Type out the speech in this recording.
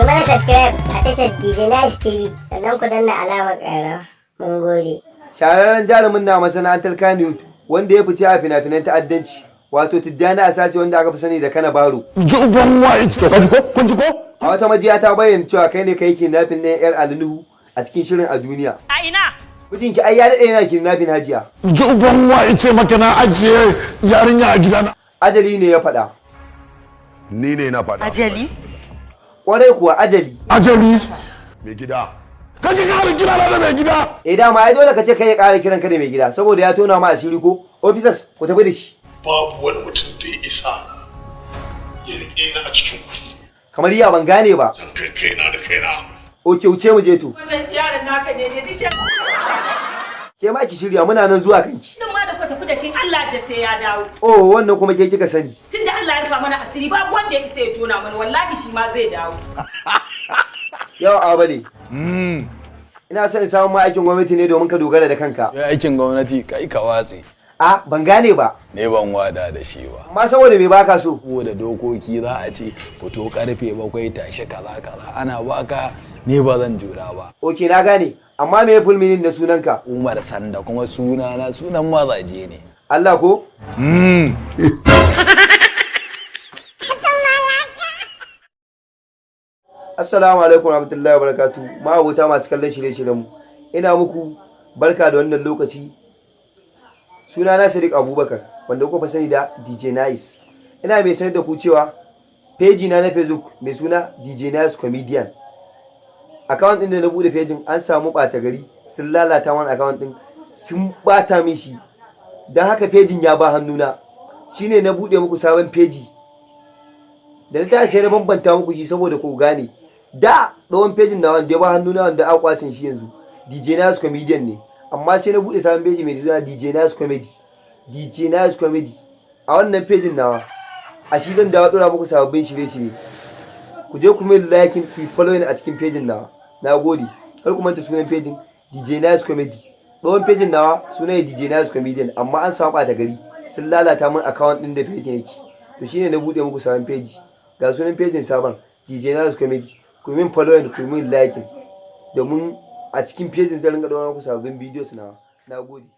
mana subscribe a tashar DJ Nice TV sannan ku danna alamar ƙara. Mun gode. Shahararren jarumin na masana'antar Kannywood wanda ya fice a fina-finan ta'addanci wato Tijjani Asasi wanda aka fi sani da Kana Baro. Jogon White. Kun ji ko? A wata majiya ta bayyana cewa kai ne kai kidnapping na yar Alinuhu a cikin shirin a duniya. A ina? Mijinki ai ya daɗe yana kidnapping Hajiya. Jogon White ce maka na ajiye yarinya a gidana. Ajali ne ya faɗa. Ni ne na faɗa. Ajali? Ƙwarai kuwa ajali. Ajali. Mai gida. Ka ki kare gida na da mai gida. Dama ai dole ka ce kai ya ƙara kiran ka da mai gida saboda ya tona ma asiri ko officers ku tafi da shi. Babu wani mutum da ya isa ya riƙe ni a cikin ku. Kamar ya ban gane ba. Zan kai kaina da kaina. Oke wuce mu je to. Wannan yaron naka ne ne dishe. Ke ma ki shirya muna nan zuwa kanki. Din ma da ku tafi da shi Allah da sai ya dawo. Oh wannan kuma ke kika sani. Tunda Allah ya rufa mana asiri babu wanda ya isa ya tona mana wallahi shi ma zai dawo. Yau abale. Ina son in samu aikin gwamnati ne domin ka dogara da kanka. Ya aikin gwamnati kai ka watse. Ban gane ba. Ne ban wada da shi ba. Amma saboda me baka so? Saboda dokoki za a ce fito karfe 7 tashi kaza kaza ana baka ne ba zan jura ba. Oke na gane. Amma me full meaning da sunanka? Umar Sanda kuma sunana sunan mazaje ne. Allah ko? Assalamu alaikum warahmatullahi wabarakatuh. Ma'abota masu kallon shirye-shiryenmu. Ina muku barka da wannan lokaci. Sunana Sadiq Abubakar wanda kuka fi sani da DJ Nice. Ina mai sanar da ku cewa page na Facebook mai suna DJ Nice Comedian. Account din da na bude page an samu ɓata gari sun lalata wani account din sun bata min shi. Dan haka page ya ba hannuna. Shine na bude muku sabon page. Da na tashi na bambanta muku shi saboda ku gane. Da tsawon pejin na wanda ya ba hannuna wanda aka kwacin shi yanzu DJ Nice Comedian ne amma sai na bude sabon peji mai suna DJ Nice Comedy. DJ Nice Comedy a wannan pejin nawa a shi zan dawo dora muku sababbin shirye-shirye. Ku je ku min like ku following a cikin pejin nawa. Nagode. Kar ku manta sunan pejin DJ Nice Comedy. Tsawon pejin nawa sunan DJ Nice Comedian amma an samu ɓata gari sun lalata min account din da pejin yake. To shine na bude muku sabon peji. Ga sunan pejin sabon DJ Nice Comedy. Ku min following ku min like domin a cikin pejin zan ringa daura muku sababbin videos na. Nagode.